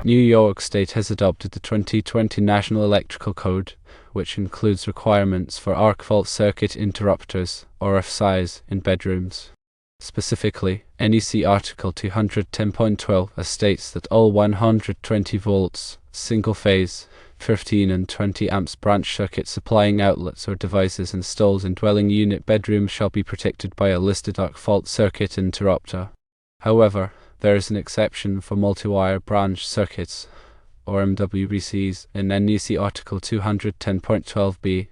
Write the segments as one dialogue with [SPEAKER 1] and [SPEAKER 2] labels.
[SPEAKER 1] New York State has adopted the 2020 National Electrical Code, which includes requirements for arc fault circuit interrupters, or AFCIs, in bedrooms. Specifically, NEC Article 210.12 states that all 120 volts, single-phase, 15 and 20 amps branch circuit supplying outlets or devices installed in dwelling unit bedrooms shall be protected by a listed arc fault circuit interrupter. However, there is an exception for multi-wire branch circuits, or MWBCs, in NEC Article 210.12b,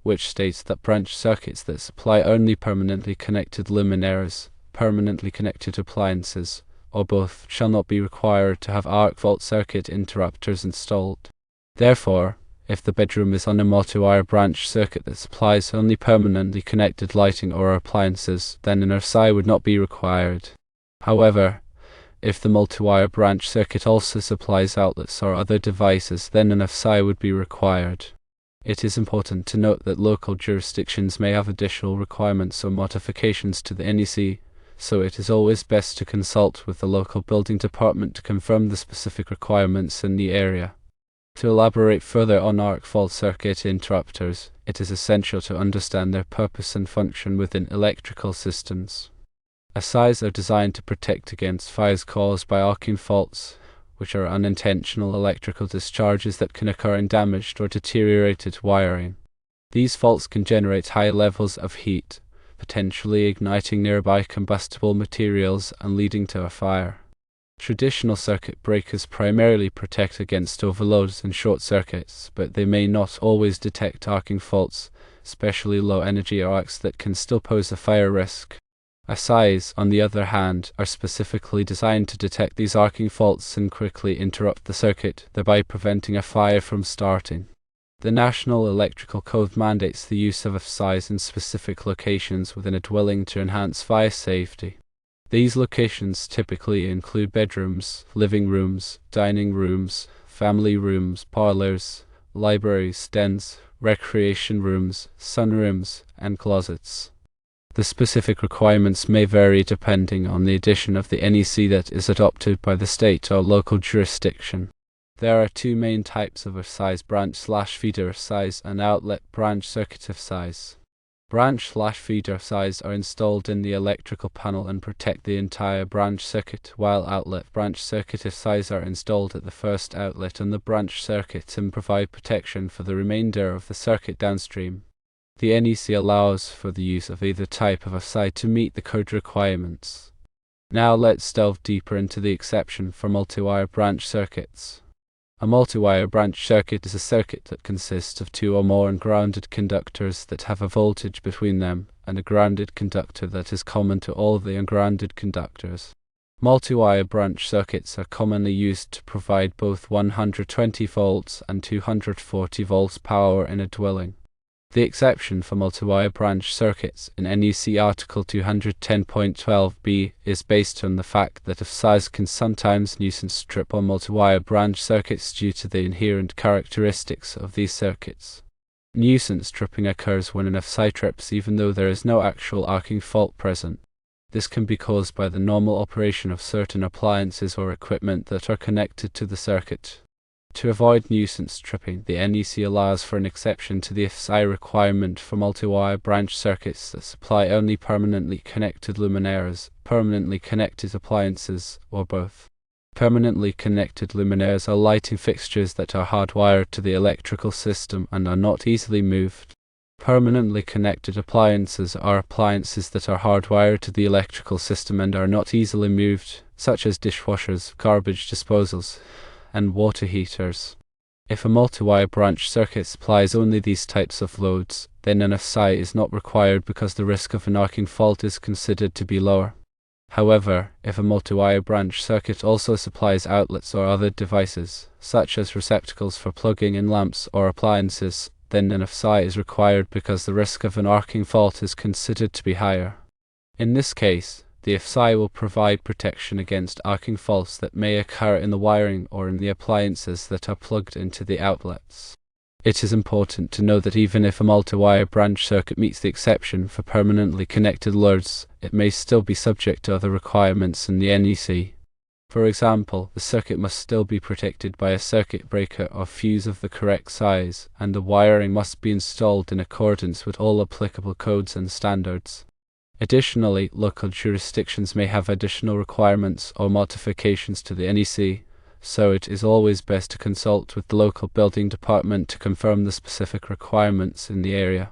[SPEAKER 1] which states that branch circuits that supply only permanently connected luminaires, permanently connected appliances, or both, shall not be required to have arc fault circuit interrupters installed. Therefore, if the bedroom is on a multi-wire branch circuit that supplies only permanently connected lighting or appliances, then an AFCI would not be required. However, if the multi-wire branch circuit also supplies outlets or other devices, then an AFCI would be required. It is important to note that local jurisdictions may have additional requirements or modifications to the NEC, so it is always best to consult with the local building department to confirm the specific requirements in the area. To elaborate further on arc fault circuit interrupters, it is essential to understand their purpose and function within electrical systems. AFCIs are designed to protect against fires caused by arcing faults, which are unintentional electrical discharges that can occur in damaged or deteriorated wiring. These faults can generate high levels of heat, potentially igniting nearby combustible materials and leading to a fire. Traditional circuit breakers primarily protect against overloads and short circuits, but they may not always detect arcing faults, especially low-energy arcs that can still pose a fire risk. AFCIs, on the other hand, are specifically designed to detect these arcing faults and quickly interrupt the circuit, thereby preventing a fire from starting. The National Electrical Code mandates the use of AFCIs in specific locations within a dwelling to enhance fire safety. These locations typically include bedrooms, living rooms, dining rooms, family rooms, parlors, libraries, dens, recreation rooms, sunrooms, and closets. The specific requirements may vary depending on the edition of the NEC that is adopted by the state or local jurisdiction. There are two main types of AFCIs: branch/feeder AFCIs and outlet branch circuit AFCIs. Branch/feeder AFCIs are installed in the electrical panel and protect the entire branch circuit, while outlet branch circuit AFCIs are installed at the first outlet on the branch circuit and provide protection for the remainder of the circuit downstream. The NEC allows for the use of either type of AFCI to meet the code requirements. Now let's delve deeper into the exception for multi-wire branch circuits. A multi-wire branch circuit is a circuit that consists of two or more ungrounded conductors that have a voltage between them, and a grounded conductor that is common to all the ungrounded conductors. Multi-wire branch circuits are commonly used to provide both 120 volts and 240 volts power in a dwelling. The exception for multi-wire branch circuits in NEC Article 210.12b is based on the fact that AFCIs can sometimes nuisance trip on multi-wire branch circuits due to the inherent characteristics of these circuits. Nuisance tripping occurs when an AFCI trips even though there is no actual arcing fault present. This can be caused by the normal operation of certain appliances or equipment that are connected to the circuit. To avoid nuisance tripping, the NEC allows for an exception to the AFCI requirement for multi-wire branch circuits that supply only permanently connected luminaires, permanently connected appliances, or both. Permanently connected luminaires are lighting fixtures that are hardwired to the electrical system and are not easily moved. Permanently connected appliances are appliances that are hardwired to the electrical system and are not easily moved, such as dishwashers, garbage disposals, and water heaters. If a multi-wire branch circuit supplies only these types of loads, then an AFCI is not required because the risk of an arcing fault is considered to be lower. However, if a multi-wire branch circuit also supplies outlets or other devices, such as receptacles for plugging in lamps or appliances, then an AFCI is required because the risk of an arcing fault is considered to be higher. In this case, the AFCI will provide protection against arcing faults that may occur in the wiring or in the appliances that are plugged into the outlets. It is important to know that even if a multi-wire branch circuit meets the exception for permanently connected loads, it may still be subject to other requirements in the NEC. For example, the circuit must still be protected by a circuit breaker or fuse of the correct size, and the wiring must be installed in accordance with all applicable codes and standards. Additionally, local jurisdictions may have additional requirements or modifications to the NEC, so it is always best to consult with the local building department to confirm the specific requirements in the area.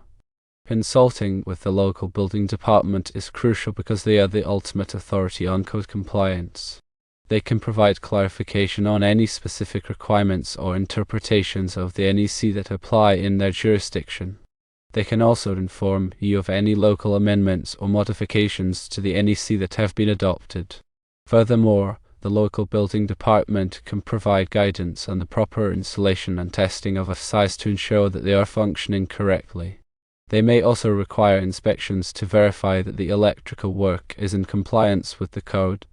[SPEAKER 1] Consulting with the local building department is crucial because they are the ultimate authority on code compliance. They can provide clarification on any specific requirements or interpretations of the NEC that apply in their jurisdiction. They can also inform you of any local amendments or modifications to the NEC that have been adopted. Furthermore, the local building department can provide guidance on the proper installation and testing of AFCIs to ensure that they are functioning correctly. They may also require inspections to verify that the electrical work is in compliance with the code.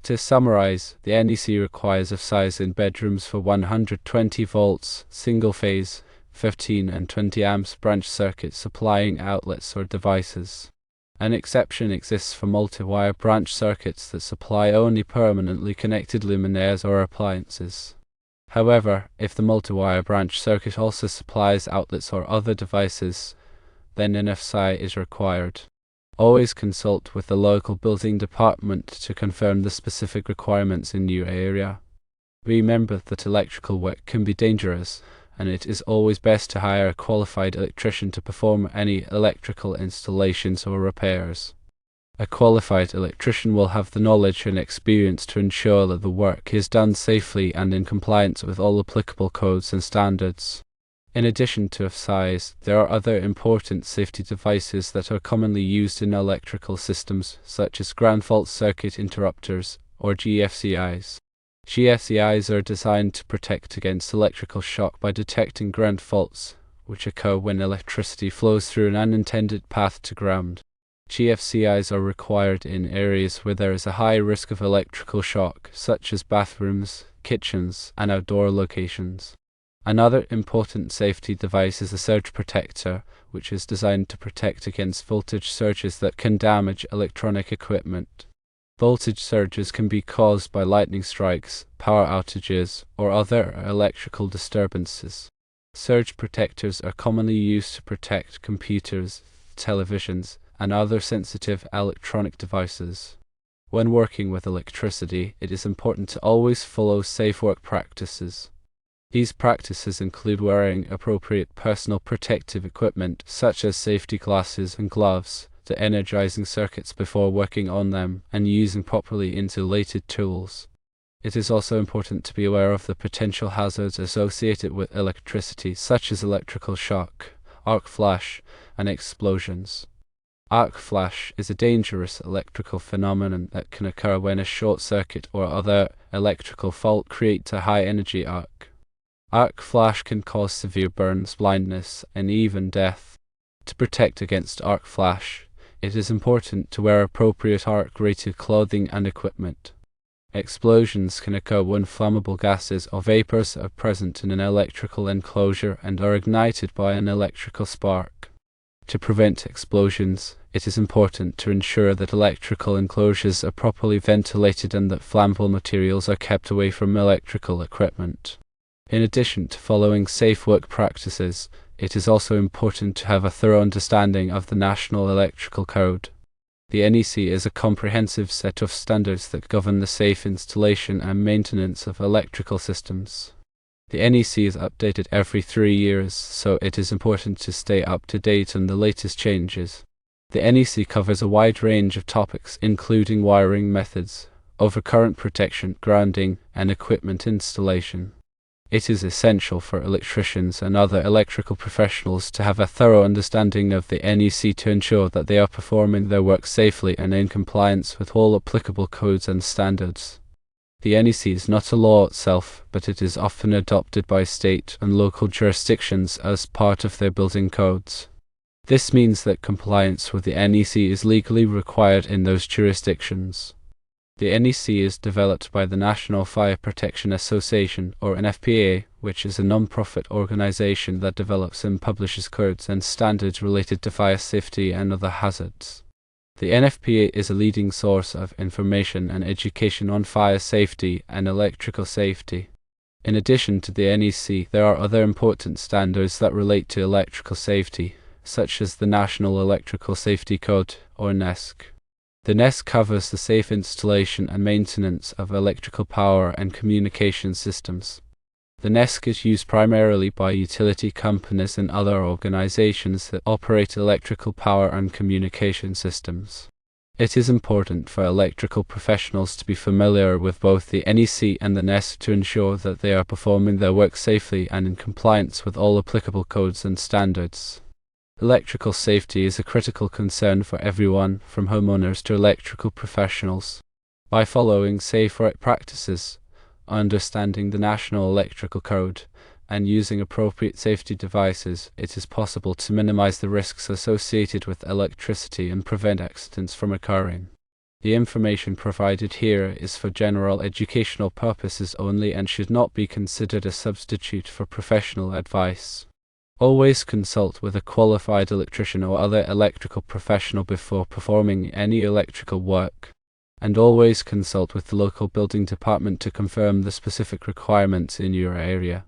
[SPEAKER 1] To summarize, the NEC requires AFCIs in bedrooms for 120 volts, single-phase, 15 and 20 amps branch circuits supplying outlets or devices. An exception exists for multi-wire branch circuits that supply only permanently connected luminaires or appliances. However, if the multi-wire branch circuit also supplies outlets or other devices, then an AFCI is required. Always consult with the local building department to confirm the specific requirements in your area. Remember that electrical work can be dangerous, and it is always best to hire a qualified electrician to perform any electrical installations or repairs. A qualified electrician will have the knowledge and experience to ensure that the work is done safely and in compliance with all applicable codes and standards. In addition to AFCIs, there are other important safety devices that are commonly used in electrical systems, such as ground fault circuit interrupters, or GFCIs. GFCIs are designed to protect against electrical shock by detecting ground faults, which occur when electricity flows through an unintended path to ground. GFCIs are required in areas where there is a high risk of electrical shock, such as bathrooms, kitchens, and outdoor locations. Another important safety device is a surge protector, which is designed to protect against voltage surges that can damage electronic equipment. Voltage surges can be caused by lightning strikes, power outages, or other electrical disturbances. Surge protectors are commonly used to protect computers, televisions, and other sensitive electronic devices. When working with electricity, it is important to always follow safe work practices. These practices include wearing appropriate personal protective equipment, such as safety glasses and gloves, to energizing circuits before working on them, and using properly insulated tools. It is also important to be aware of the potential hazards associated with electricity, such as electrical shock, arc flash, and explosions. Arc flash is a dangerous electrical phenomenon that can occur when a short circuit or other electrical fault creates a high-energy arc. Arc flash can cause severe burns, blindness, and even death. To protect against arc flash, it is important to wear appropriate arc-rated clothing and equipment. Explosions can occur when flammable gases or vapors are present in an electrical enclosure and are ignited by an electrical spark. To prevent explosions, it is important to ensure that electrical enclosures are properly ventilated and that flammable materials are kept away from electrical equipment. In addition to following safe work practices, it is also important to have a thorough understanding of the National Electrical Code. The NEC is a comprehensive set of standards that govern the safe installation and maintenance of electrical systems. The NEC is updated every 3 years, so it is important to stay up to date on the latest changes. The NEC covers a wide range of topics, including wiring methods, overcurrent protection, grounding, and equipment installation. It is essential for electricians and other electrical professionals to have a thorough understanding of the NEC to ensure that they are performing their work safely and in compliance with all applicable codes and standards. The NEC is not a law itself, but it is often adopted by state and local jurisdictions as part of their building codes. This means that compliance with the NEC is legally required in those jurisdictions. The NEC is developed by the National Fire Protection Association, or NFPA, which is a non-profit organization that develops and publishes codes and standards related to fire safety and other hazards. The NFPA is a leading source of information and education on fire safety and electrical safety. In addition to the NEC, there are other important standards that relate to electrical safety, such as the National Electrical Safety Code, or NEC. The NEC covers the safe installation and maintenance of electrical power and communication systems. The NEC is used primarily by utility companies and other organizations that operate electrical power and communication systems. It is important for electrical professionals to be familiar with both the NEC and the NEC to ensure that they are performing their work safely and in compliance with all applicable codes and standards. Electrical safety is a critical concern for everyone, from homeowners to electrical professionals. By following safe work practices, understanding the National Electrical Code, and using appropriate safety devices, it is possible to minimize the risks associated with electricity and prevent accidents from occurring. The information provided here is for general educational purposes only and should not be considered a substitute for professional advice. Always consult with a qualified electrician or other electrical professional before performing any electrical work, and always consult with the local building department to confirm the specific requirements in your area.